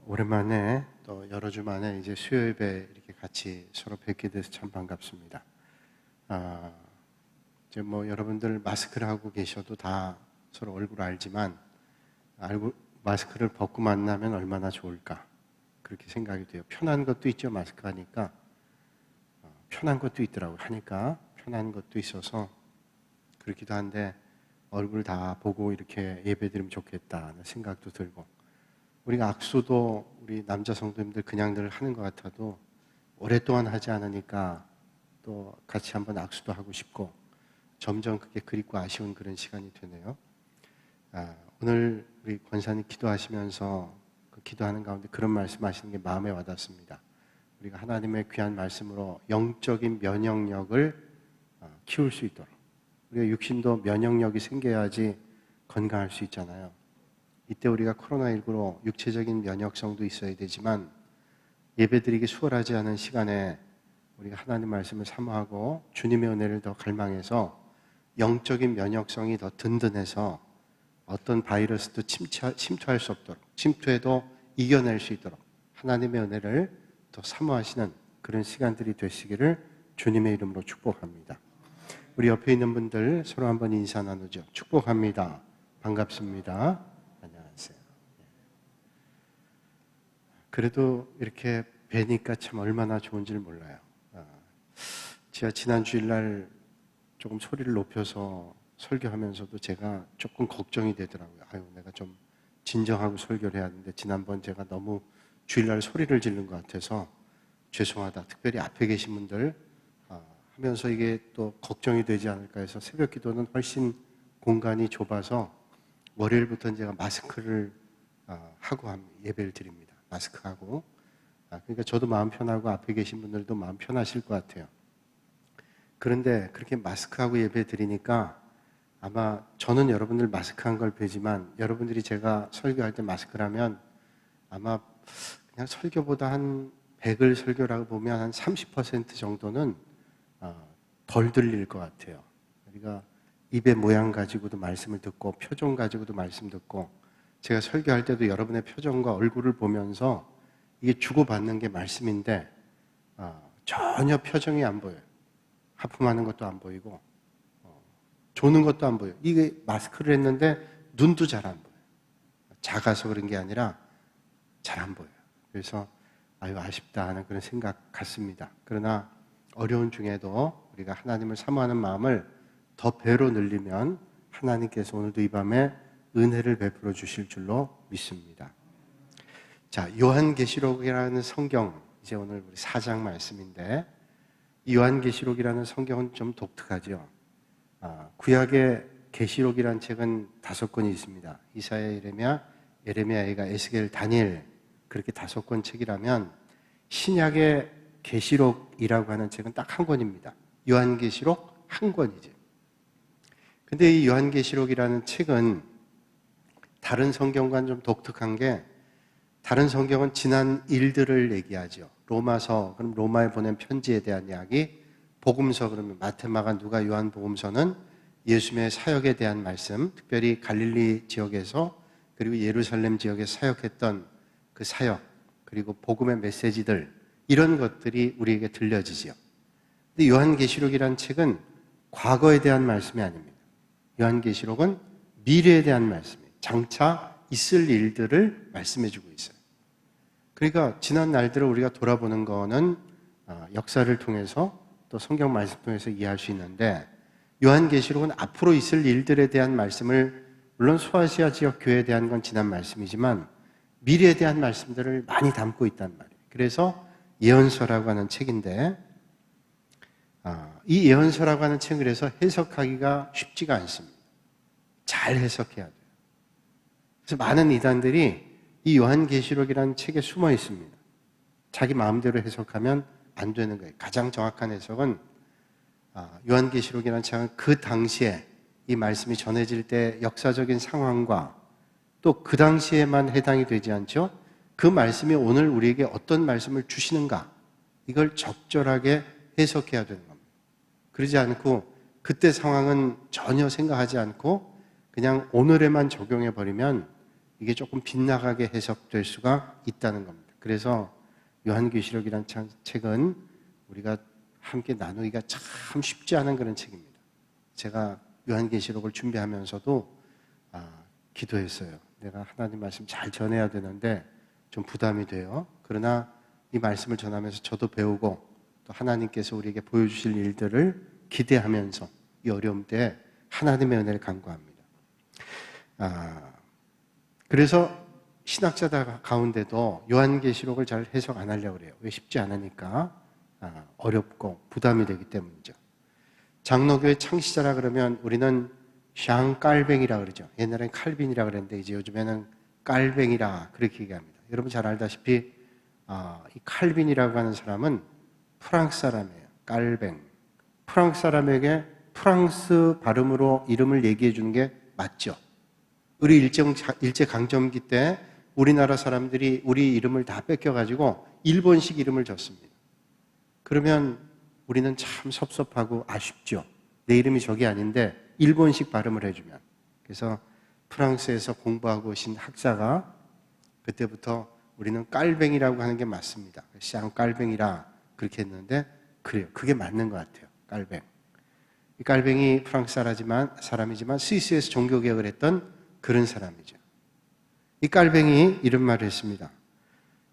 오랜만에 또 여러 주 만에 이제 수요 예배 이렇게 같이 서로 뵙게 돼서 참 반갑습니다. 이제 뭐 여러분들 마스크를 하고 계셔도 다 서로 얼굴 알지만 마스크를 벗고 만나면 얼마나 좋을까 그렇게 생각이 돼요. 편한 것도 있죠. 마스크 하니까 편한 것도 있더라고요. 하니까 편한 것도 있어서 그렇기도 한데 얼굴 다 보고 이렇게 예배드리면 좋겠다는 생각도 들고, 우리가 악수도 우리 남자 성도님들 그냥들 하는 것 같아도 오랫동안 하지 않으니까 또 같이 한번 악수도 하고 싶고 점점 그게 그립고 아쉬운 그런 시간이 되네요. 오늘 우리 권사님 기도하시면서 그 기도하는 가운데 그런 말씀하시는 게 마음에 와닿습니다. 우리가 하나님의 귀한 말씀으로 영적인 면역력을 키울 수 있도록, 우리가 육신도 면역력이 생겨야지 건강할 수 있잖아요. 이때 우리가 코로나19로 육체적인 면역성도 있어야 되지만 예배드리기 수월하지 않은 시간에 우리가 하나님 말씀을 사모하고 주님의 은혜를 더 갈망해서 영적인 면역성이 더 든든해서 어떤 바이러스도 침투할 수 없도록, 침투해도 이겨낼 수 있도록 하나님의 은혜를 더 사모하시는 그런 시간들이 되시기를 주님의 이름으로 축복합니다. 우리 옆에 있는 분들 서로 한번 인사 나누죠. 축복합니다. 반갑습니다. 안녕하세요. 그래도 이렇게 뵈니까 참 얼마나 좋은지를 몰라요. 제가 지난 주일날 조금 소리를 높여서 설교하면서도 제가 조금 걱정이 되더라고요. 내가 좀 진정하고 설교를 해야 하는데 지난번 제가 너무 주일날 소리를 지른 것 같아서 죄송하다. 특별히 앞에 계신 분들 하면서 이게 또 걱정이 되지 않을까 해서 새벽 기도는 훨씬 공간이 좁아서 월요일부터는 제가 마스크를 하고 예배를 드립니다. 마스크하고. 그러니까 저도 마음 편하고 앞에 계신 분들도 마음 편하실 것 같아요. 그런데 그렇게 마스크하고 예배 드리니까 아마 저는 여러분들 마스크한 걸 뵈지만 여러분들이 제가 설교할 때 마스크를 하면 아마 그냥 설교보다 한 100을 설교라고 보면 한 30% 정도는 덜 들릴 것 같아요. 우리가 입의 모양 가지고도 말씀을 듣고 표정 가지고도 말씀 듣고, 제가 설교할 때도 여러분의 표정과 얼굴을 보면서 이게 주고받는 게 말씀인데 전혀 표정이 안 보여요. 하품하는 것도 안 보이고 조는 것도 안 보여요. 이게 마스크를 했는데 눈도 잘 안 보여요. 작아서 그런 게 아니라 잘 안 보여요. 그래서 아쉽다 하는 그런 생각 같습니다. 그러나 어려운 중에도 우리가 하나님을 사모하는 마음을 더 배로 늘리면 하나님께서 오늘도 이 밤에 은혜를 베풀어 주실 줄로 믿습니다. 자, 요한계시록이라는 성경, 이제 오늘 우리 4장 말씀인데, 이 요한계시록이라는 성경은 좀 독특하죠. 구약의 계시록이라는 책은 5권이 있습니다. 이사야, 예레미야, 예가, 에스겔, 다니엘, 그렇게 5권 책이라면 신약의 계시록이라고 하는 책은 딱 1권입니다. 요한계시록 1권이죠. 근데 이 요한계시록이라는 책은 다른 성경과는 좀 독특한 게, 다른 성경은 지난 일들을 얘기하죠. 로마서, 그럼 로마에 보낸 편지에 대한 이야기, 복음서, 그러면 마태, 마가, 누가, 요한 복음서는 예수님의 사역에 대한 말씀, 특별히 갈릴리 지역에서 그리고 예루살렘 지역에 사역했던 그 사역, 그리고 복음의 메시지들, 이런 것들이 우리에게 들려지죠. 근데 요한계시록이라는 책은 과거에 대한 말씀이 아닙니다. 요한계시록은 미래에 대한 말씀이에요. 장차 있을 일들을 말씀해주고 있어요. 그러니까 지난 날들을 우리가 돌아보는 거는 역사를 통해서 또 성경 말씀 통해서 이해할 수 있는데, 요한계시록은 앞으로 있을 일들에 대한 말씀을, 물론 소아시아 지역 교회에 대한 건 지난 말씀이지만 미래에 대한 말씀들을 많이 담고 있단 말이에요. 그래서 예언서라고 하는 책인데, 이 예언서라고 하는 책을 그래서 해석하기가 쉽지가 않습니다. 잘 해석해야 돼요. 그래서 많은 이단들이 이 요한계시록이라는 책에 숨어 있습니다. 자기 마음대로 해석하면 안 되는 거예요. 가장 정확한 해석은 요한계시록이라는 책은 그 당시에 이 말씀이 전해질 때 역사적인 상황과 또 그 당시에만 해당이 되지 않죠. 그 말씀이 오늘 우리에게 어떤 말씀을 주시는가, 이걸 적절하게 해석해야 되는 겁니다. 그러지 않고 그때 상황은 전혀 생각하지 않고 그냥 오늘에만 적용해 버리면 이게 조금 빗나가게 해석될 수가 있다는 겁니다. 그래서 요한계시록이라는 책은 우리가 함께 나누기가 참 쉽지 않은 그런 책입니다. 제가 요한계시록을 준비하면서도 기도했어요. 내가 하나님 말씀 잘 전해야 되는데 좀 부담이 돼요. 그러나 이 말씀을 전하면서 저도 배우고 또 하나님께서 우리에게 보여주실 일들을 기대하면서 이 어려움 때 하나님의 은혜를 간구합니다. 그래서 신학자들 가운데도 요한계시록을 잘 해석 안 하려고 그래요. 왜? 쉽지 않으니까. 어렵고 부담이 되기 때문이죠. 장로교의 창시자라 그러면 우리는 샹 깔뱅이라 그러죠. 옛날엔 칼빈이라 그랬는데 이제 요즘에는 깔뱅이라 그렇게 얘기합니다. 여러분 잘 알다시피 이 칼빈이라고 하는 사람은 프랑스 사람이에요. 깔뱅. 프랑스 사람에게 프랑스 발음으로 이름을 얘기해 주는 게 맞죠. 우리 일제강점기 때 우리나라 사람들이 우리 이름을 다 뺏겨가지고 일본식 이름을 줬습니다. 그러면 우리는 참 섭섭하고 아쉽죠. 내 이름이 저게 아닌데 일본식 발음을 해주면. 그래서 프랑스에서 공부하고 오신 학자가 그때부터 우리는 깔뱅이라고 하는 게 맞습니다. 샹 깔뱅이라 그렇게 했는데 그래요. 그게 맞는 것 같아요. 깔뱅. 이 깔뱅이 프랑스 사람이지만 스위스에서 종교개혁을 했던 그런 사람이죠. 이 깔뱅이 이런 말을 했습니다.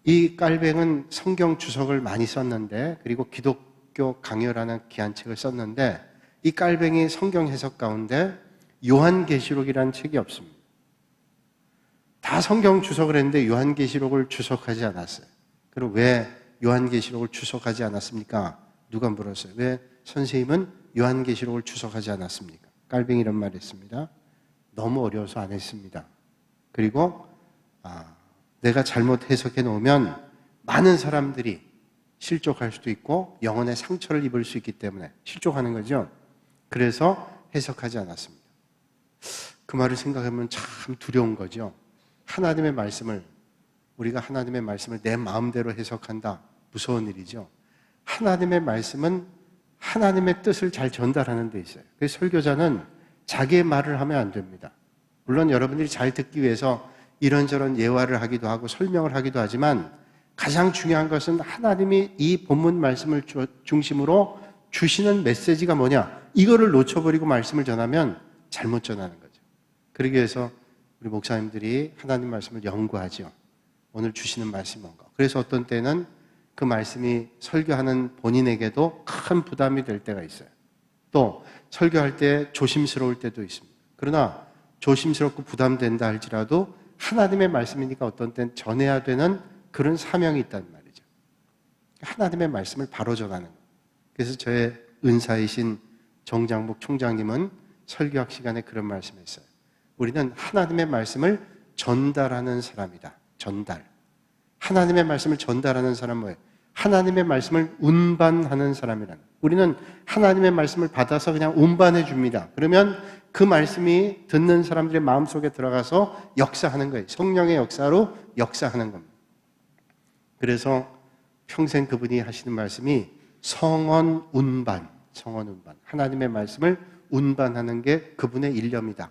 이 깔뱅은 성경 주석을 많이 썼는데 그리고 기독교 강요라는 귀한 책을 썼는데 이 깔뱅이 성경 해석 가운데 요한계시록이라는 책이 없습니다. 다 성경 주석을 했는데 요한계시록을 주석하지 않았어요. 그럼 왜 요한계시록을 주석하지 않았습니까? 누가 물었어요. 왜 선생님은 요한계시록을 주석하지 않았습니까? 깔뱅이 이런 말을 했습니다. 너무 어려워서 안 했습니다. 그리고 내가 잘못 해석해 놓으면 많은 사람들이 실족할 수도 있고 영혼의 상처를 입을 수 있기 때문에 실족하는 거죠. 그래서 해석하지 않았습니다. 그 말을 생각하면 참 두려운 거죠. 하나님의 말씀을 우리가 하나님의 말씀을 내 마음대로 해석한다. 무서운 일이죠. 하나님의 말씀은 하나님의 뜻을 잘 전달하는 데 있어요. 그래서 설교자는 자기의 말을 하면 안 됩니다. 물론 여러분들이 잘 듣기 위해서 이런저런 예화를 하기도 하고 설명을 하기도 하지만 가장 중요한 것은 하나님이 이 본문 말씀을 중심으로 주시는 메시지가 뭐냐, 이거를 놓쳐버리고 말씀을 전하면 잘못 전하는 거죠. 그러기 위해서 우리 목사님들이 하나님 말씀을 연구하죠. 오늘 주시는 말씀이 뭔가. 그래서 어떤 때는 그 말씀이 설교하는 본인에게도 큰 부담이 될 때가 있어요. 또 설교할 때 조심스러울 때도 있습니다. 그러나 조심스럽고 부담된다 할지라도 하나님의 말씀이니까 어떤 때는 전해야 되는 그런 사명이 있단 말이죠. 하나님의 말씀을 바로 전하는 거예요. 그래서 저의 은사이신 정장복 총장님은 설교학 시간에 그런 말씀했어요. 우리는 하나님의 말씀을 전달하는 사람이다. 전달. 하나님의 말씀을 전달하는 사람은 뭐예요? 하나님의 말씀을 운반하는 사람이라는 거예요. 우리는 하나님의 말씀을 받아서 그냥 운반해 줍니다. 그러면 그 말씀이 듣는 사람들의 마음속에 들어가서 역사하는 거예요. 성령의 역사로 역사하는 겁니다. 그래서 평생 그분이 하시는 말씀이 성언 운반. 하나님의 말씀을 운반하는 게 그분의 일념이다.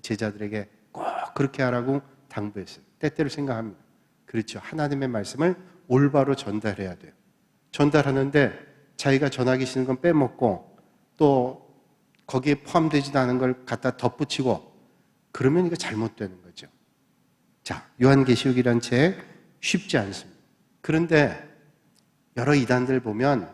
제자들에게 꼭 그렇게 하라고 당부했어요. 때때로 생각합니다. 그렇죠. 하나님의 말씀을 올바로 전달해야 돼요. 전달하는데 자기가 전하기 싫은 건 빼먹고 또 거기에 포함되지도 않은 걸 갖다 덧붙이고 그러면 이거 잘못되는 거죠. 자, 요한계시록이라는 책 쉽지 않습니다. 그런데 여러 이단들 보면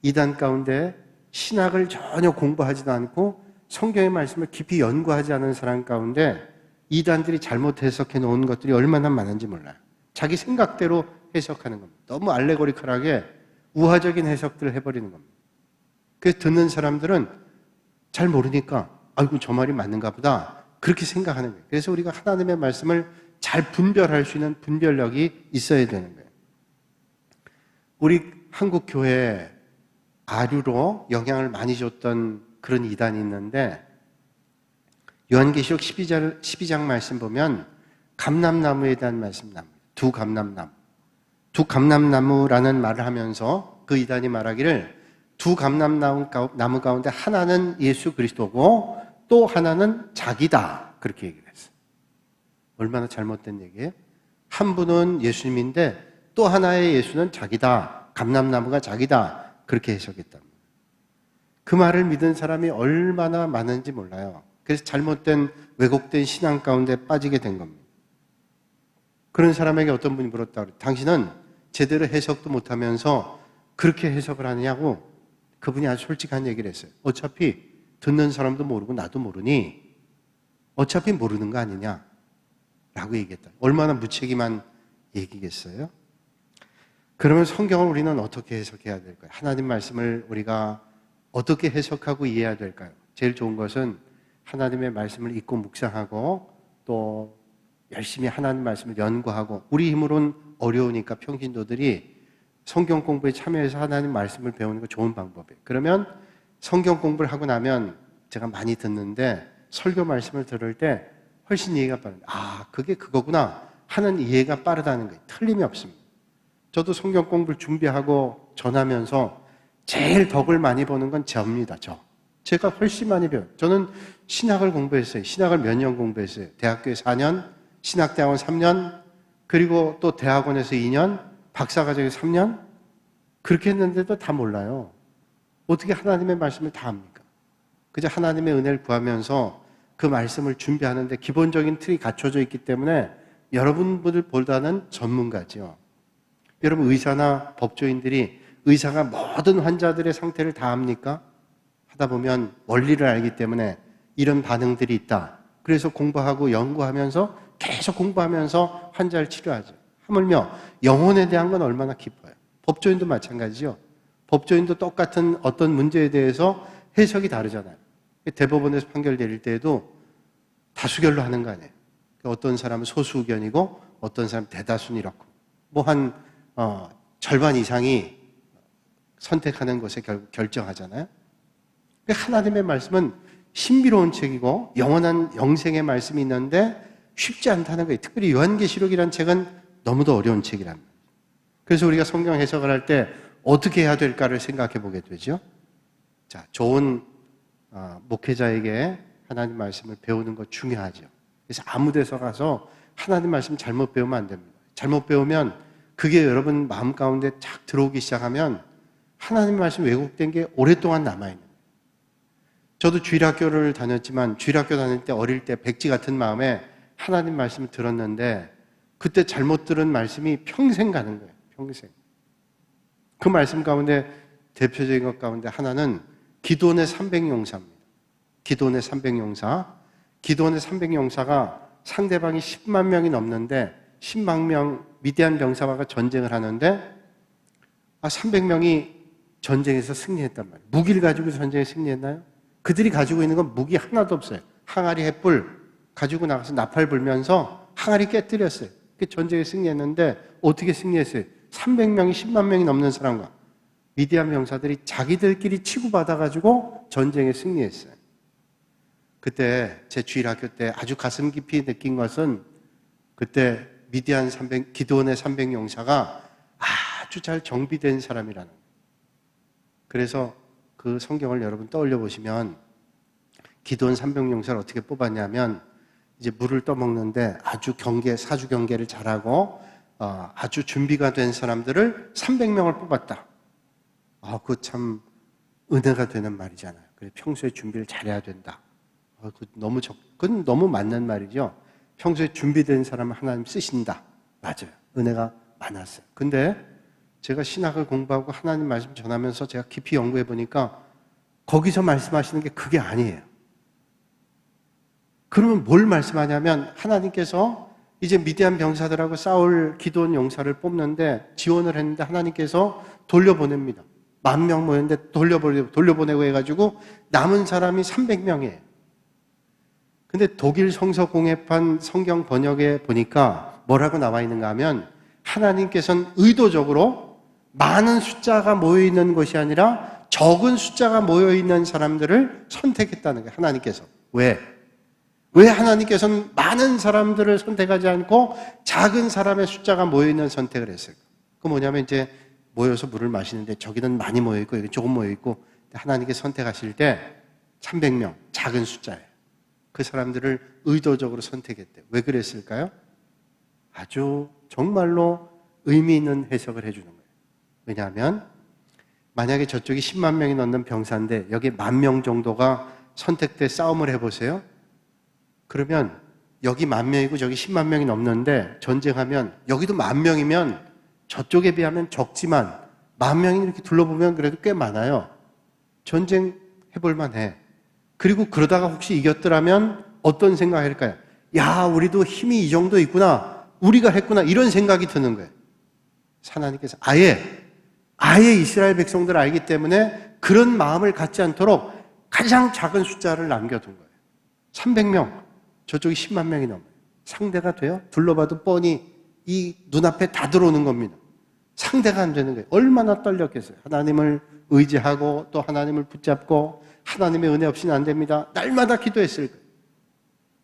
이단 가운데 신학을 전혀 공부하지도 않고 성경의 말씀을 깊이 연구하지 않은 사람 가운데 이단들이 잘못 해석해 놓은 것들이 얼마나 많은지 몰라요. 자기 생각대로 해석하는 겁니다. 너무 알레고리컬하게 우화적인 해석들을 해버리는 겁니다. 그래서 듣는 사람들은 잘 모르니까 아이고 저 말이 맞는가 보다 그렇게 생각하는 거예요. 그래서 우리가 하나님의 말씀을 잘 분별할 수 있는 분별력이 있어야 되는 거예요. 우리 한국 교회에 아류로 영향을 많이 줬던 그런 이단이 있는데 요한계시록 12장 말씀 보면 감람나무에 대한 말씀 나옵니다. 두 감람나무라는 말을 하면서 그 이단이 말하기를 두 감람나무 가운데 하나는 예수 그리스도고 또 하나는 자기다. 그렇게 얘기를 했어요. 얼마나 잘못된 얘기예요? 한 분은 예수님인데 또 하나의 예수는 자기다. 감람나무가 자기다. 그렇게 해석했답니다. 그 말을 믿은 사람이 얼마나 많은지 몰라요. 그래서 잘못된 왜곡된 신앙 가운데 빠지게 된 겁니다. 그런 사람에게 어떤 분이 물었다 그래요. 당신은 제대로 해석도 못하면서 그렇게 해석을 하느냐고 그분이 아주 솔직한 얘기를 했어요. 어차피 듣는 사람도 모르고 나도 모르니 어차피 모르는 거 아니냐 라고 얘기했다. 얼마나 무책임한 얘기겠어요? 그러면 성경을 우리는 어떻게 해석해야 될까요? 하나님 말씀을 우리가 어떻게 해석하고 이해해야 될까요? 제일 좋은 것은 하나님의 말씀을 읽고 묵상하고 또 열심히 하나님 말씀을 연구하고 우리 힘으로는 어려우니까 평신도들이 성경 공부에 참여해서 하나님 말씀을 배우는 거 좋은 방법이에요. 그러면 성경 공부를 하고 나면 제가 많이 듣는데 설교 말씀을 들을 때 훨씬 이해가 빠릅니다. 아, 그게 그거구나 하는 이해가 빠르다는 거예요. 틀림이 없습니다. 저도 성경 공부를 준비하고 전하면서 제일 덕을 많이 보는 건 저입니다. 제가 훨씬 많이 배워요. 저는 신학을 공부했어요. 신학을 몇 년 공부했어요. 대학교에 4년, 신학대학원 3년, 그리고 또 대학원에서 2년, 박사과정에 3년 그렇게 했는데도 다 몰라요. 어떻게 하나님의 말씀을 다 합니까? 그저 하나님의 은혜를 구하면서 그 말씀을 준비하는데 기본적인 틀이 갖춰져 있기 때문에 여러분들보다는 전문가죠. 여러분 의사나 법조인들이 의사가 모든 환자들의 상태를 다 합니까? 하다 보면 원리를 알기 때문에 이런 반응들이 있다. 그래서 공부하고 연구하면서 계속 공부하면서 환자를 치료하죠. 하물며 영혼에 대한 건 얼마나 깊어요. 법조인도 마찬가지죠. 법조인도 똑같은 어떤 문제에 대해서 해석이 다르잖아요. 대법원에서 판결 내릴 때에도 다수결로 하는 거 아니에요. 어떤 사람은 소수 의견이고 어떤 사람은 대다수는 이렇고 뭐 한 절반 이상이 선택하는 것에 결국 결정하잖아요. 하나님의 말씀은 신비로운 책이고 영원한 영생의 말씀이 있는데 쉽지 않다는 거예요. 특별히 요한계시록이라는 책은 너무도 어려운 책이랍니다. 그래서 우리가 성경 해석을 할 때 어떻게 해야 될까를 생각해 보게 되죠. 자, 좋은 목회자에게 하나님 말씀을 배우는 것 중요하죠. 그래서 아무 데서 가서 하나님 말씀 잘못 배우면 안 됩니다. 잘못 배우면 그게 여러분 마음 가운데 착 들어오기 시작하면 하나님 말씀 왜곡된 게 오랫동안 남아있는 거예요. 저도 주일학교를 다녔지만 주일학교 다닐 때 어릴 때 백지 같은 마음에 하나님 말씀을 들었는데 그때 잘못 들은 말씀이 평생 가는 거예요. 평생. 그 말씀 가운데 대표적인 것 가운데 하나는 기도원의 300용사입니다. 기도원의 300용사. 기도원의 300용사가 상대방이 10만 명이 넘는데 10만 명 미디안 병사와 전쟁을 하는데 300명이 전쟁에서 승리했단 말이에요. 무기를 가지고 전쟁에 승리했나요? 그들이 가지고 있는 건 무기 하나도 없어요. 항아리 횃불 가지고 나가서 나팔 불면서 항아리 깨뜨렸어요. 전쟁에 승리했는데 어떻게 승리했어요? 300명이 10만 명이 넘는 사람과 미디안 병사들이 자기들끼리 치고받아가지고 전쟁에 승리했어요. 그때 제 주일학교 때 아주 가슴 깊이 느낀 것은 그때 미디안 기드온의 300용사가 아주 잘 정비된 사람이라는 거예요. 그래서 그 성경을 여러분 떠올려 보시면 기드온 300용사를 어떻게 뽑았냐면 이제 물을 떠먹는데 아주 사주 경계를 잘하고 아주 준비가 된 사람들을 300명을 뽑았다. 그거 참 은혜가 되는 말이잖아요. 그래서 평소에 준비를 잘해야 된다. 그건 너무 맞는 말이죠. 평소에 준비된 사람을 하나님 쓰신다. 맞아요. 은혜가 많았어요. 근데 제가 신학을 공부하고 하나님 말씀 전하면서 제가 깊이 연구해 보니까 거기서 말씀하시는 게 그게 아니에요. 그러면 뭘 말씀하냐면 하나님께서 이제 미디안 병사들하고 싸울 기드온 용사를 뽑는데 지원을 했는데 하나님께서 돌려보냅니다. 10,000명 모였는데 돌려보내고 해가지고 남은 사람이 300명이에요. 근데 독일 성서공회판 성경 번역에 보니까 뭐라고 나와 있는가 하면 하나님께서는 의도적으로 많은 숫자가 모여있는 것이 아니라 적은 숫자가 모여있는 사람들을 선택했다는 거예요. 하나님께서. 왜 하나님께서는 많은 사람들을 선택하지 않고 작은 사람의 숫자가 모여있는 선택을 했을까? 그 뭐냐면 이제 모여서 물을 마시는데 저기는 많이 모여있고 여기 조금 모여있고 하나님께서 선택하실 때 300명 작은 숫자예요. 그 사람들을 의도적으로 선택했대요. 왜 그랬을까요? 아주 정말로 의미 있는 해석을 해주는 거예요. 왜냐하면 만약에 저쪽이 10만 명이 넘는 병사인데 여기 10,000명 정도가 선택돼 싸움을 해보세요. 그러면 여기 10,000명이고 저기 10만 명이 넘는데 전쟁하면 여기도 10,000명이면 저쪽에 비하면 적지만 10,000명이 이렇게 둘러보면 그래도 꽤 많아요. 전쟁 해볼 만해. 그리고 그러다가 혹시 이겼더라면 어떤 생각할까요? 야, 우리도 힘이 이 정도 있구나. 우리가 했구나. 이런 생각이 드는 거예요. 하나님께서 아예 이스라엘 백성들을 알기 때문에 그런 마음을 갖지 않도록 가장 작은 숫자를 남겨둔 거예요. 300명. 저쪽이 10만 명이 넘어요. 상대가 돼요? 둘러봐도 뻔히 이 눈앞에 다 들어오는 겁니다. 상대가 안 되는 거예요. 얼마나 떨렸겠어요. 하나님을 의지하고 또 하나님을 붙잡고 하나님의 은혜 없이는 안 됩니다. 날마다 기도했을 거예요.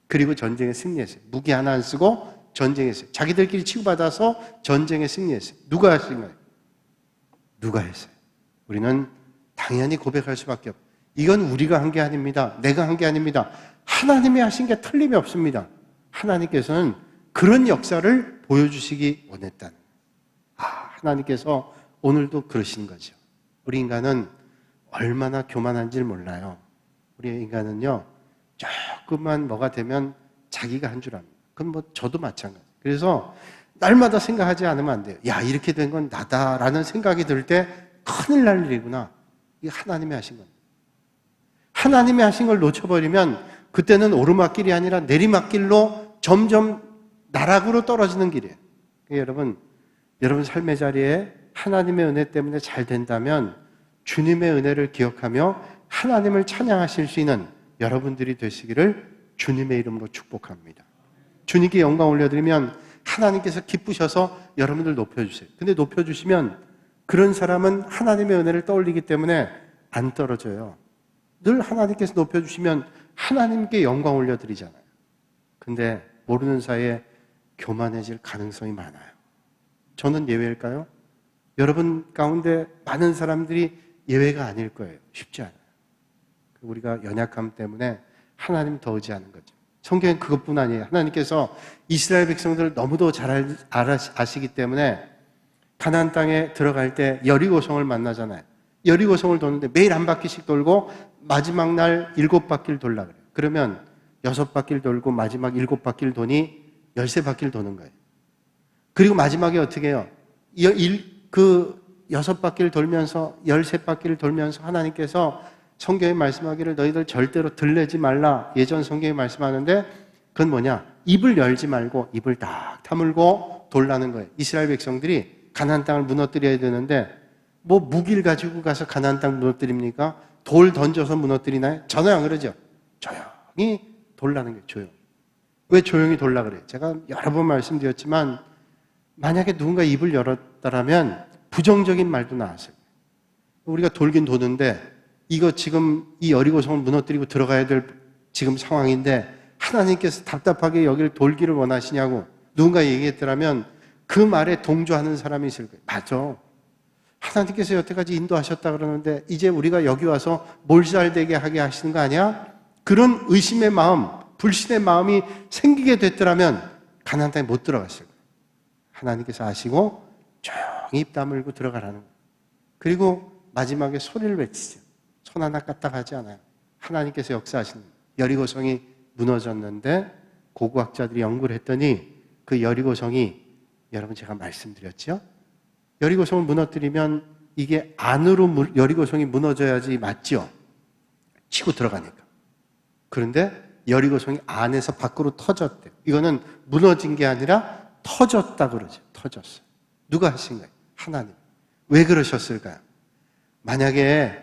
그리고 전쟁에 승리했어요. 무기 하나 안 쓰고 전쟁했어요. 자기들끼리 치고받아서 전쟁에 승리했어요. 누가 하신 거예요? 누가 했어요? 우리는 당연히 고백할 수밖에 없어요. 이건 우리가 한 게 아닙니다. 내가 한 게 아닙니다. 하나님이 하신 게 틀림이 없습니다. 하나님께서는 그런 역사를 보여주시기 원했다는 거예요. 하나님께서 오늘도 그러신 거죠. 우리 인간은 얼마나 교만한지를 몰라요. 우리 인간은요, 조금만 뭐가 되면 자기가 한 줄 압니다. 그건 뭐 저도 마찬가지. 그래서 날마다 생각하지 않으면 안 돼요. 야, 이렇게 된 건 나다라는 생각이 들 때 큰일 날 일이구나. 이게 하나님이 하신 겁니다. 하나님이 하신 걸 놓쳐버리면 그때는 오르막길이 아니라 내리막길로 점점 나락으로 떨어지는 길이에요. 그러니까 여러분 삶의 자리에 하나님의 은혜 때문에 잘 된다면 주님의 은혜를 기억하며 하나님을 찬양하실 수 있는 여러분들이 되시기를 주님의 이름으로 축복합니다. 주님께 영광 올려드리면 하나님께서 기쁘셔서 여러분들 높여주세요. 근데 높여주시면 그런 사람은 하나님의 은혜를 떠올리기 때문에 안 떨어져요. 늘 하나님께서 높여주시면 하나님께 영광 올려드리잖아요. 근데 모르는 사이에 교만해질 가능성이 많아요. 저는 예외일까요? 여러분 가운데 많은 사람들이 예외가 아닐 거예요. 쉽지 않아요. 우리가 연약함 때문에 하나님 더 의지하는 거죠. 성경엔 그것뿐 아니에요. 하나님께서 이스라엘 백성들을 너무도 잘 아시기 때문에 가나안 땅에 들어갈 때 여리고성을 만나잖아요. 여리고성을 도는데 매일 한 바퀴씩 돌고 마지막 날 7바퀴를 돌라 그래요. 그러면 6바퀴를 돌고 마지막 7바퀴를 도니 13바퀴를 도는 거예요. 그리고 마지막에 어떻게 해요? 그 6바퀴를 돌면서 13바퀴를 돌면서 하나님께서 성경에 말씀하기를 너희들 절대로 들레지 말라. 예전 성경에 말씀하는데 그건 뭐냐? 입을 열지 말고 입을 딱 다물고 돌라는 거예요. 이스라엘 백성들이 가나안 땅을 무너뜨려야 되는데 뭐 무기를 가지고 가서 가나안 땅 무너뜨립니까? 돌 던져서 무너뜨리나요? 전혀 안 그러죠. 조용히 돌라는 거예요. 조용히. 왜 조용히 돌라 그래요? 제가 여러 번 말씀드렸지만 만약에 누군가 입을 열었다라면 부정적인 말도 나왔어요. 우리가 돌긴 도는데 이거 지금 이 여리고성을 무너뜨리고 들어가야 될 지금 상황인데 하나님께서 답답하게 여기를 돌기를 원하시냐고 누군가 얘기했더라면 그 말에 동조하는 사람이 있을 거예요. 맞아. 하나님께서 여태까지 인도하셨다 그러는데 이제 우리가 여기 와서 몰살되게 하게 하시는 거 아니야? 그런 의심의 마음, 불신의 마음이 생기게 됐더라면 가나안 땅에 못 들어갔을 거예요. 하나님께서 아시고 조용히 입 다물고 들어가라는 거예요. 그리고 마지막에 소리를 외치죠. 손 하나 까딱하지 않아요. 하나님께서 역사하시는 거예요. 여리고성이 무너졌는데 고고학자들이 연구를 했더니 그 여리고성이 여러분 제가 말씀드렸죠? 여리고성을 무너뜨리면 이게 안으로 여리고성이 무너져야지 맞죠? 치고 들어가니까. 그런데 여리고성이 안에서 밖으로 터졌대요. 이거는 무너진 게 아니라 터졌다 그러죠. 터졌어요. 누가 하신 거예요? 하나님. 왜 그러셨을까요? 만약에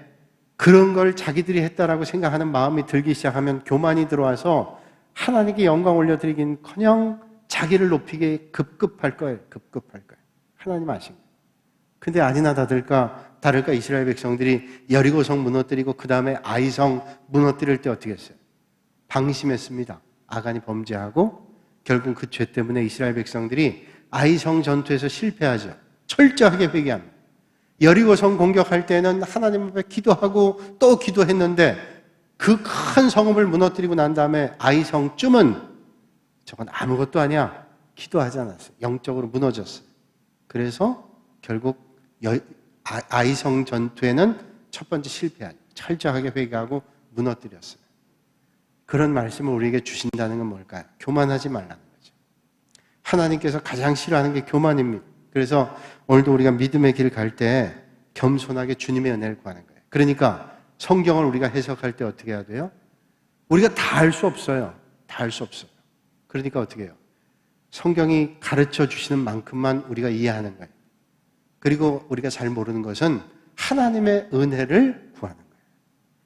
그런 걸 자기들이 했다라고 생각하는 마음이 들기 시작하면 교만이 들어와서 하나님께 영광 올려드리긴커녕 자기를 높이게 급급할 거예요. 급급할 거예요. 하나님 아신 거예요. 근데 아니나 다를까 이스라엘 백성들이 여리고성 무너뜨리고 그 다음에 아이성 무너뜨릴 때 어떻게 했어요? 방심했습니다. 아간이 범죄하고 결국 그 죄 때문에 이스라엘 백성들이 아이성 전투에서 실패하죠. 철저하게 회개합니다. 여리고성 공격할 때는 하나님 앞에 기도하고 또 기도했는데 그 큰 성읍을 무너뜨리고 난 다음에 아이성쯤은 저건 아무것도 아니야. 기도하지 않았어요. 영적으로 무너졌어요. 그래서 결국 아이성 전투에는 첫 번째 실패한, 철저하게 회개하고 무너뜨렸어요. 그런 말씀을 우리에게 주신다는 건 뭘까요? 교만하지 말라는 거죠. 하나님께서 가장 싫어하는 게 교만입니다. 그래서 오늘도 우리가 믿음의 길 갈 때 겸손하게 주님의 은혜를 구하는 거예요. 그러니까 성경을 우리가 해석할 때 어떻게 해야 돼요? 우리가 다 할 수 없어요. 다 할 수 없어요. 그러니까 어떻게 해요? 성경이 가르쳐 주시는 만큼만 우리가 이해하는 거예요. 그리고 우리가 잘 모르는 것은 하나님의 은혜를 구하는 거예요.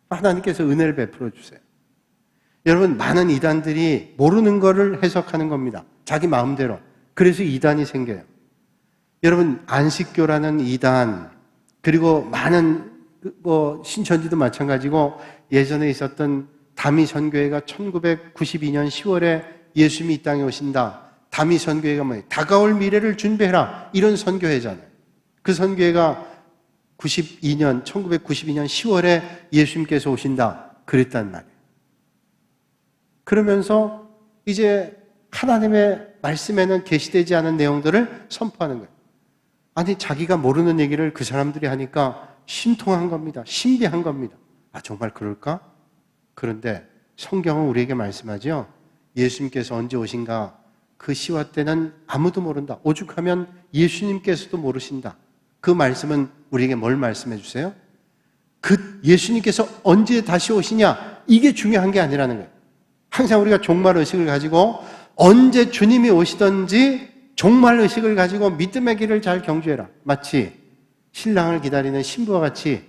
하나님께서 은혜를 베풀어 주세요. 여러분, 많은 이단들이 모르는 거를 해석하는 겁니다. 자기 마음대로. 그래서 이단이 생겨요. 여러분, 안식교라는 이단, 그리고 많은 신천지도 마찬가지고 예전에 있었던 다미선교회가 1992년 10월에 예수님이 이 땅에 오신다. 다미선교회가 뭐예요? 다가올 미래를 준비해라. 이런 선교회잖아요. 그 선교회가 1992년 10월에 예수님께서 오신다. 그랬단 말이에요. 그러면서 이제 하나님의 말씀에는 계시되지 않은 내용들을 선포하는 거예요. 아니, 자기가 모르는 얘기를 그 사람들이 하니까 신통한 겁니다. 신비한 겁니다. 아, 정말 그럴까? 그런데 성경은 우리에게 말씀하죠. 예수님께서 언제 오신가? 그 시와 때는 아무도 모른다. 오죽하면 예수님께서도 모르신다. 그 말씀은 우리에게 뭘 말씀해 주세요? 그 예수님께서 언제 다시 오시냐? 이게 중요한 게 아니라는 거예요. 항상 우리가 종말 의식을 가지고 언제 주님이 오시든지 종말 의식을 가지고 믿음의 길을 잘 경주해라. 마치 신랑을 기다리는 신부와 같이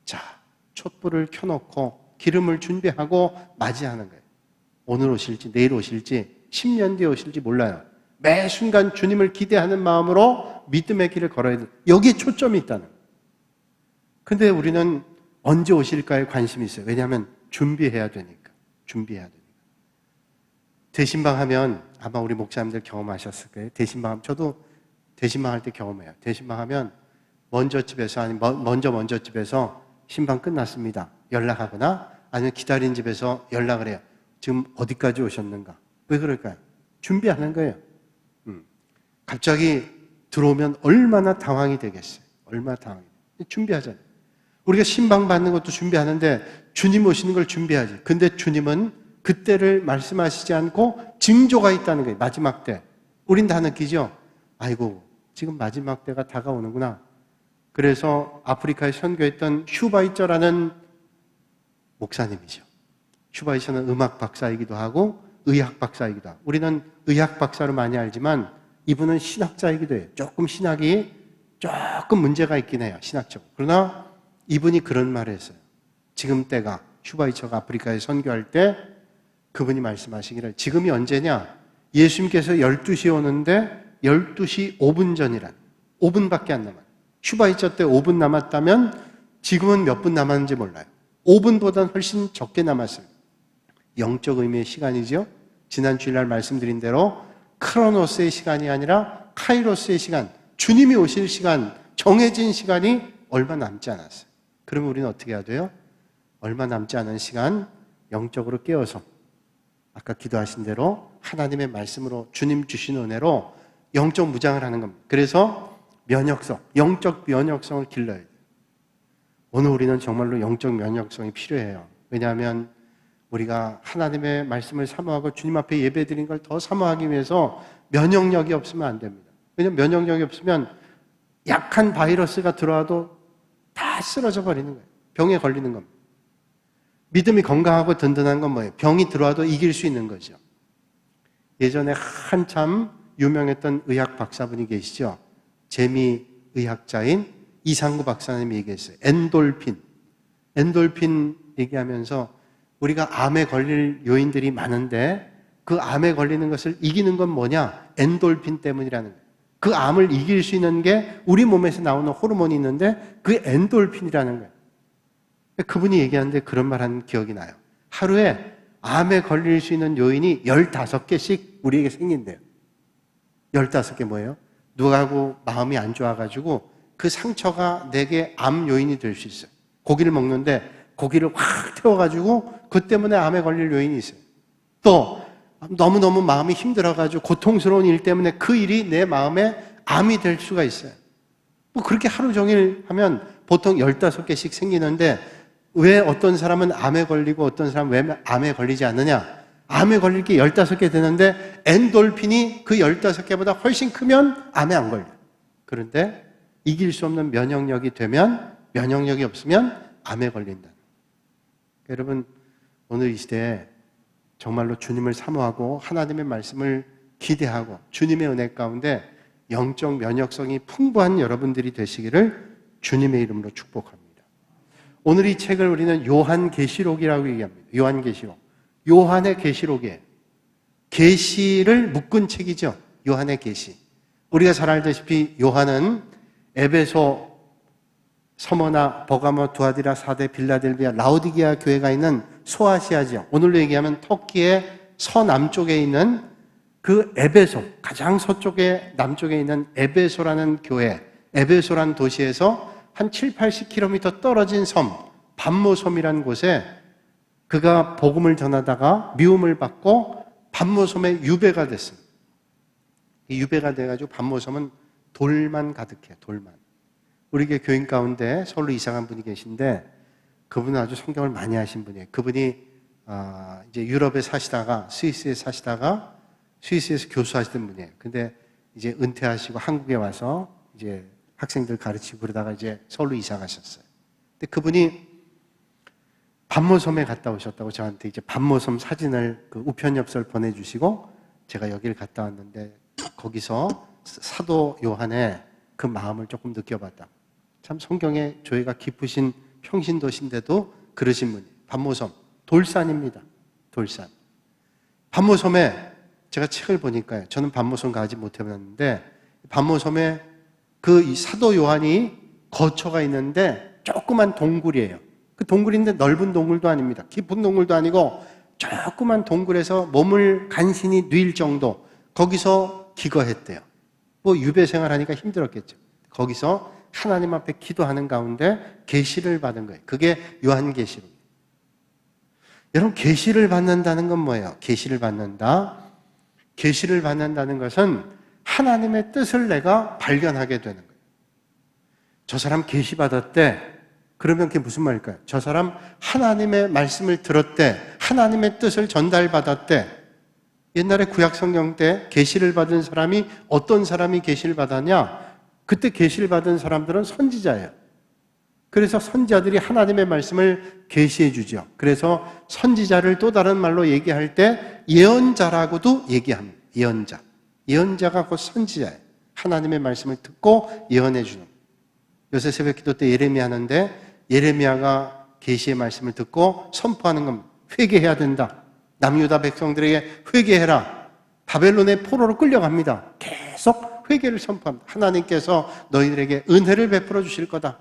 자, 촛불을 켜놓고 기름을 준비하고 맞이하는 거예요. 오늘 오실지 내일 오실지 10년 뒤에 오실지 몰라요. 매 순간 주님을 기대하는 마음으로 믿음의 길을 걸어야 돼요. 여기에 초점이 있다는 거예요. 근데 우리는 언제 오실까에 관심이 있어요. 왜냐하면 준비해야 되니까. 대신방 하면 아마 우리 목사님들 경험하셨을 거예요. 대신방 하면 저도 대신방 할 때 경험해요. 대신방 하면 먼저 집에서 신방 끝났습니다. 연락하거나 아니면 기다린 집에서 연락을 해요. 지금 어디까지 오셨는가? 왜 그럴까요? 준비하는 거예요. 갑자기 들어오면 얼마나 당황이 되겠어요. 준비하잖아요. 우리가 신방 받는 것도 준비하는데 주님 오시는 걸 준비하지. 근데 주님은 그때를 말씀하시지 않고 징조가 있다는 거예요. 마지막 때. 우린 다 느끼죠? 아이고, 지금 마지막 때가 다가오는구나. 그래서 아프리카에 선교했던 슈바이처라는 목사님이죠. 슈바이처는 음악 박사이기도 하고 의학 박사이기도 하고, 우리는 의학 박사로 많이 알지만 이분은 신학자이기도 해요. 신학이 조금 문제가 있긴 해요. 신학적으로. 그러나 이분이 그런 말을 했어요. 지금 때가, 슈바이처가 아프리카에 선교할 때 그분이 말씀하시기를, 지금이 언제냐? 예수님께서 12시에 오는데 12시 5분 전이란, 5분밖에 안 남아요. 슈바이처 때 5분 남았다면 지금은 몇 분 남았는지 몰라요. 5분보다는 훨씬 적게 남았어요. 영적 의미의 시간이죠. 지난 주일날 말씀드린 대로 크로노스의 시간이 아니라 카이로스의 시간, 주님이 오실 시간, 정해진 시간이 얼마 남지 않았어요. 그러면 우리는 어떻게 해야 돼요? 얼마 남지 않은 시간 영적으로 깨어서 아까 기도하신 대로 하나님의 말씀으로 주님 주신 은혜로 영적 무장을 하는 겁니다. 그래서 면역성, 영적 면역성을 길러야 돼요. 오늘 우리는 정말로 영적 면역성이 필요해요. 왜냐하면 우리가 하나님의 말씀을 사모하고 주님 앞에 예배드린 걸 더 사모하기 위해서 면역력이 없으면 안 됩니다. 왜냐하면 면역력이 없으면 약한 바이러스가 들어와도 다 쓰러져 버리는 거예요. 병에 걸리는 겁니다. 믿음이 건강하고 든든한 건 뭐예요? 병이 들어와도 이길 수 있는 거죠. 예전에 한참 유명했던 의학 박사분이 계시죠. 재미의학자인 이상구 박사님이 얘기했어요. 엔돌핀 얘기하면서 우리가 암에 걸릴 요인들이 많은데 그 암에 걸리는 것을 이기는 건 뭐냐? 엔돌핀 때문이라는 거예요. 그 암을 이길 수 있는 게 우리 몸에서 나오는 호르몬이 있는데 그게 엔돌핀이라는 거예요. 그분이 얘기하는데 그런 말 한 기억이 나요. 하루에 암에 걸릴 수 있는 요인이 15개씩 우리에게 생긴대요. 15개 뭐예요? 누구하고 마음이 안 좋아가지고 그 상처가 내게 암 요인이 될 수 있어요. 고기를 먹는데 고기를 확 태워가지고 그 때문에 암에 걸릴 요인이 있어요. 또 너무너무 마음이 힘들어가지고 고통스러운 일 때문에 그 일이 내 마음에 암이 될 수가 있어요. 뭐 그렇게 하루 종일 하면 보통 15개씩 생기는데 왜 어떤 사람은 암에 걸리고 어떤 사람은 왜 암에 걸리지 않느냐? 암에 걸릴 게 15개 되는데 엔돌핀이 그 15개보다 훨씬 크면 암에 안 걸려요. 그런데 이길 수 없는 면역력이 되면, 면역력이 없으면 암에 걸린다. 여러분, 오늘 이 시대에 정말로 주님을 사모하고 하나님의 말씀을 기대하고 주님의 은혜 가운데 영적 면역성이 풍부한 여러분들이 되시기를 주님의 이름으로 축복합니다. 오늘 이 책을 우리는 요한계시록이라고 얘기합니다. 요한계시록. 요한의 계시록이에요. 계시를 묶은 책이죠. 요한의 계시. 우리가 잘 알다시피 요한은 에베소, 서머나, 버가모, 두아디라, 사데, 빌라델비아, 라오디게아 교회가 있는 소아시아 지역, 오늘로 얘기하면 터키의 서남쪽에 있는 그 에베소, 가장 서쪽에 남쪽에 있는 에베소라는 교회, 에베소라는 도시에서 한 7, 80km 떨어진 섬, 밤모섬이라는 곳에 그가 복음을 전하다가 미움을 받고 밤모섬에 유배가 됐습니다. 이 유배가 돼가지고 밤모섬은 돌만 가득해요. 돌만. 우리 교인 가운데 서울로 이사간 분이 계신데 그분은 아주 성경을 많이 하신 분이에요. 그분이 이제 유럽에 사시다가 스위스에 사시다가 스위스에서 교수하시던 분이에요. 근데 이제 은퇴하시고 한국에 와서 이제 학생들 가르치고 그러다가 이제 서울로 이사 가셨어요. 근데 그분이 밤모섬에 갔다 오셨다고 저한테 이제 밤모섬 사진을 그 우편엽서를 보내주시고 제가 여기를 갔다 왔는데 거기서 사도 요한의 그 마음을 조금 느껴봤다. 참 성경에 조예가 깊으신 평신도신데도 그러신 분이 밤모섬, 돌산입니다. 돌산. 밤모섬에 제가 책을 보니까요. 저는 밤모섬 가지 못해봤는데 밤모섬에 그 이 사도 요한이 거처가 있는데 조그만 동굴이에요. 그 동굴인데 넓은 동굴도 아닙니다. 깊은 동굴도 아니고 조그만 동굴에서 몸을 간신히 뉘일 정도 거기서 기거했대요. 뭐 유배 생활하니까 힘들었겠죠. 거기서 하나님 앞에 기도하는 가운데 계시를 받은 거예요. 그게 요한계시록. 여러분, 계시를 받는다는 건 뭐예요? 계시를 받는다. 계시를 받는다는 것은 하나님의 뜻을 내가 발견하게 되는 거예요. 저 사람 계시 받았대. 그러면 그게 무슨 말일까요? 저 사람 하나님의 말씀을 들었대. 하나님의 뜻을 전달받았대. 옛날에 구약 성경 때 계시를 받은 사람이 어떤 사람이 계시를 받았냐? 그때 계시를 받은 사람들은 선지자예요. 그래서 선지자들이 하나님의 말씀을 계시해 주죠. 그래서 선지자를 또 다른 말로 얘기할 때 예언자라고도 얘기합니다. 예언자. 예언자가 곧 선지자예요. 하나님의 말씀을 듣고 예언해 주는. 요새 새벽 기도 때 예레미야 하는데 예레미야가 계시의 말씀을 듣고 선포하는 겁니다. 회개해야 된다. 남유다 백성들에게 회개해라. 바벨론의 포로로 끌려갑니다. 계속 회개를 선포합니다. 하나님께서 너희들에게 은혜를 베풀어 주실 거다.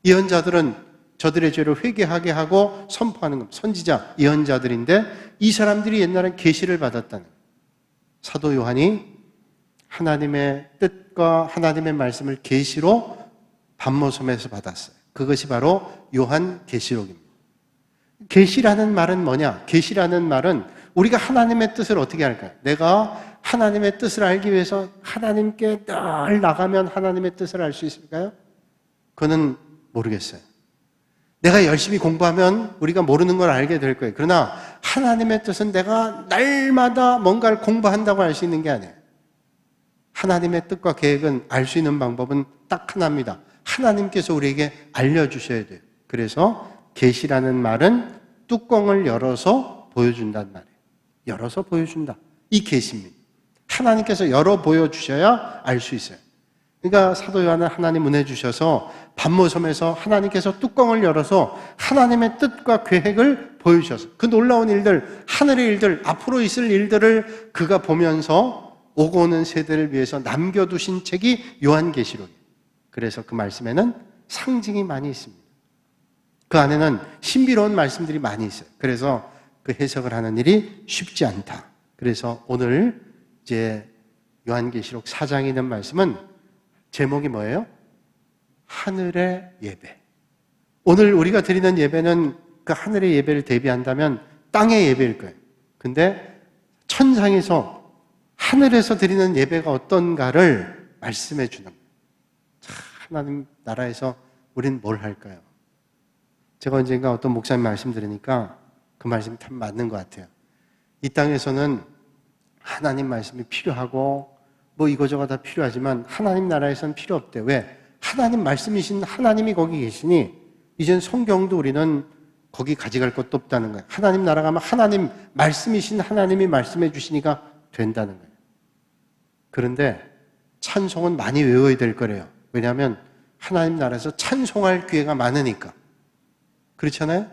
예언자들은 저들의 죄를 회개하게 하고 선포하는 겁니다. 선지자, 예언자들인데 이 사람들이 옛날엔 계시를 받았다는 거예요. 사도 요한이 하나님의 뜻과 하나님의 말씀을 계시로 밤모섬에서 받았어요. 그것이 바로 요한계시록입니다. 계시라는 말은 뭐냐? 계시라는 말은 우리가 하나님의 뜻을 어떻게 할까요? 내가 하나님의 뜻을 알기 위해서 하나님께 늘 나가면 하나님의 뜻을 알 수 있을까요? 그거는 모르겠어요. 내가 열심히 공부하면 우리가 모르는 걸 알게 될 거예요. 그러나 하나님의 뜻은 내가 날마다 뭔가를 공부한다고 알 수 있는 게 아니에요. 하나님의 뜻과 계획은 알 수 있는 방법은 딱 하나입니다. 하나님께서 우리에게 알려주셔야 돼요. 그래서 계시라는 말은 뚜껑을 열어서 보여준다는 말이에요. 열어서 보여준다. 이 계시입니다. 하나님께서 열어 보여주셔야 알 수 있어요. 그러니까 사도 요한은 하나님 은혜 주셔서 밤모섬에서 하나님께서 뚜껑을 열어서 하나님의 뜻과 계획을 보여주셔서 그 놀라운 일들, 하늘의 일들, 앞으로 있을 일들을 그가 보면서 오고 오는 세대를 위해서 남겨두신 책이 요한계시록이에요. 그래서 그 말씀에는 상징이 많이 있습니다. 그 안에는 신비로운 말씀들이 많이 있어요. 그래서 그 해석을 하는 일이 쉽지 않다. 그래서 오늘 이제 요한계시록 4장에 있는 말씀은 제목이 뭐예요? 하늘의 예배. 오늘 우리가 드리는 예배는 그 하늘의 예배를 대비한다면 땅의 예배일 거예요. 근데 천상에서 하늘에서 드리는 예배가 어떤가를 말씀해 주는 거예요. 하나님 나라에서 우리는 뭘 할까요? 제가 언젠가 어떤 목사님 말씀 들으니까 그 말씀이 참 맞는 것 같아요. 이 땅에서는 하나님 말씀이 필요하고 뭐 이거저거 다 필요하지만 하나님 나라에서는 필요 없대. 왜? 하나님 말씀이신 하나님이 거기 계시니 이젠 성경도 우리는 거기 가져갈 것도 없다는 거예요. 하나님 나라 가면 하나님 말씀이신 하나님이 말씀해 주시니까 된다는 거예요. 그런데 찬송은 많이 외워야 될 거래요. 왜냐하면 하나님 나라에서 찬송할 기회가 많으니까. 그렇잖아요?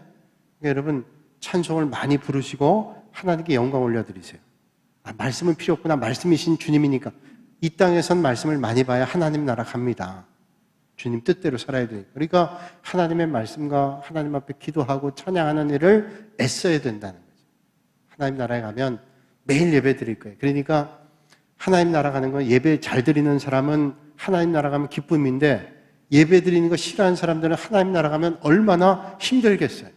그러니까 여러분 찬송을 많이 부르시고 하나님께 영광 올려드리세요. 말씀은 필요 없구나. 말씀이신 주님이니까. 이 땅에선 말씀을 많이 봐야 하나님 나라 갑니다. 주님 뜻대로 살아야 되니까. 그러니까 하나님의 말씀과 하나님 앞에 기도하고 찬양하는 일을 애써야 된다는 거죠. 하나님 나라에 가면 매일 예배 드릴 거예요. 그러니까 하나님 나라 가는 건 예배 잘 드리는 사람은 하나님 나라 가면 기쁨인데 예배 드리는 거 싫어하는 사람들은 하나님 나라 가면 얼마나 힘들겠어요.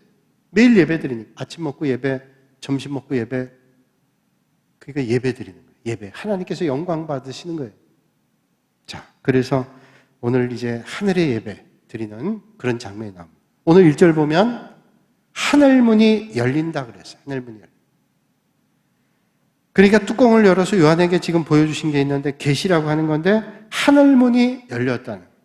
매일 예배 드리니까. 아침 먹고 예배, 점심 먹고 예배. 그러니까 예배 드리는 거예요. 예배. 하나님께서 영광 받으시는 거예요. 자, 그래서 오늘 이제 하늘의 예배 드리는 그런 장면이 나옵니다. 오늘 1절 보면 하늘문이 열린다 그랬어요. 하늘문이 열린다. 그러니까 뚜껑을 열어서 요한에게 지금 보여주신 게 있는데 계시라고 하는 건데 하늘문이 열렸다는 거예요.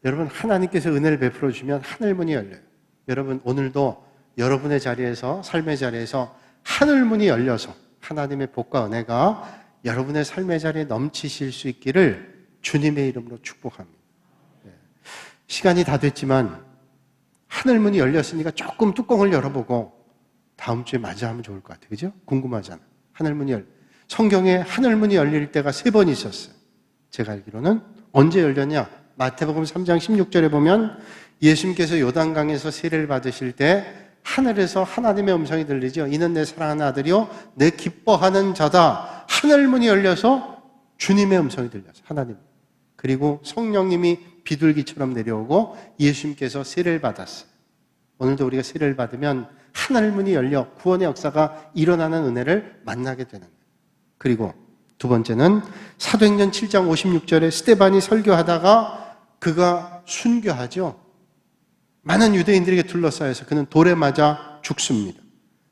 여러분 하나님께서 은혜를 베풀어 주면 하늘문이 열려요. 여러분 오늘도 여러분의 자리에서 삶의 자리에서 하늘문이 열려서 하나님의 복과 은혜가 여러분의 삶의 자리에 넘치실 수 있기를 주님의 이름으로 축복합니다. 시간이 다 됐지만 하늘문이 열렸으니까 조금 뚜껑을 열어보고 다음 주에 맞이하면 좋을 것 같아요. 그죠? 궁금하잖아. 성경에 하늘문이 열릴 때가 3번 있었어요. 제가 알기로는 언제 열렸냐? 마태복음 3장 16절에 보면 예수님께서 요단강에서 세례를 받으실 때 하늘에서 하나님의 음성이 들리죠. 이는 내 사랑하는 아들이요 내 기뻐하는 자다. 하늘문이 열려서 주님의 음성이 들렸어요. 하나님. 그리고 성령님이 비둘기처럼 내려오고 예수님께서 세례를 받았어요. 오늘도 우리가 세례를 받으면 하늘문이 열려 구원의 역사가 일어나는 은혜를 만나게 되는 거예요. 그리고 두 번째는 사도행전 7장 56절에 스데반이 설교하다가 그가 순교하죠. 많은 유대인들에게 둘러싸여서 그는 돌에 맞아 죽습니다.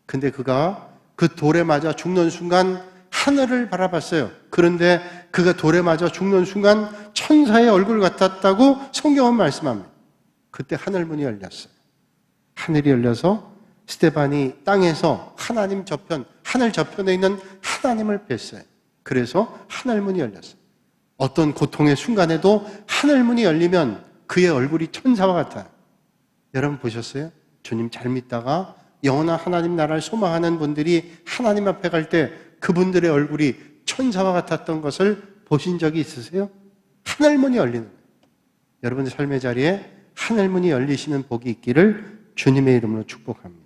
근데 그가 그 돌에 맞아 죽는 순간 하늘을 바라봤어요. 그런데 그가 돌에 맞아 죽는 순간 천사의 얼굴 같았다고 성경은 말씀합니다. 그때 하늘문이 열렸어요. 하늘이 열려서 스데반이 땅에서 하나님 저편, 하늘 저편에 있는 하나님을 뵀어요. 그래서 하늘문이 열렸어요. 어떤 고통의 순간에도 하늘문이 열리면 그의 얼굴이 천사와 같아요. 여러분 보셨어요? 주님 잘 믿다가 영원한 하나님 나라를 소망하는 분들이 하나님 앞에 갈 때 그분들의 얼굴이 천사와 같았던 것을 보신 적이 있으세요? 하늘문이 열리는 거예요. 여러분의 삶의 자리에 하늘문이 열리시는 복이 있기를 주님의 이름으로 축복합니다.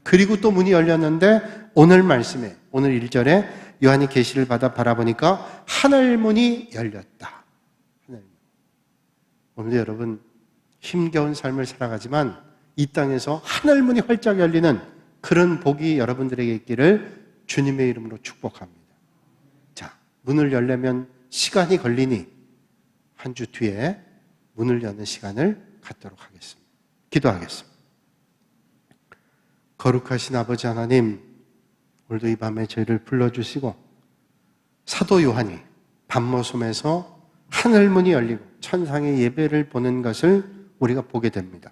그리고 또 문이 열렸는데 오늘 말씀에 오늘 1절에 요한이 계시를 받아 바라보니까 하늘문이 열렸다. 하늘문. 오늘도 여러분 힘겨운 삶을 살아가지만 이 땅에서 하늘문이 활짝 열리는 그런 복이 여러분들에게 있기를 주님의 이름으로 축복합니다. 자, 문을 열려면 시간이 걸리니 한 주 뒤에 문을 여는 시간을 갖도록 하겠습니다. 기도하겠습니다. 거룩하신 아버지 하나님, 오늘도 이 밤에 저희를 불러주시고 사도 요한이 밤모섬에서 하늘문이 열리고 천상의 예배를 보는 것을 우리가 보게 됩니다.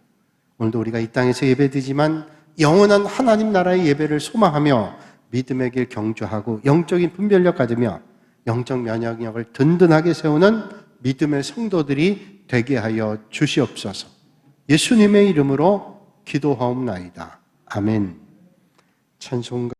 오늘도 우리가 이 땅에서 예배드리지만 영원한 하나님 나라의 예배를 소망하며 믿음의 길 경주하고 영적인 분별력 가지며 영적 면역력을 든든하게 세우는 믿음의 성도들이 되게 하여 주시옵소서. 예수님의 이름으로 기도하옵나이다. 아멘. 찬송가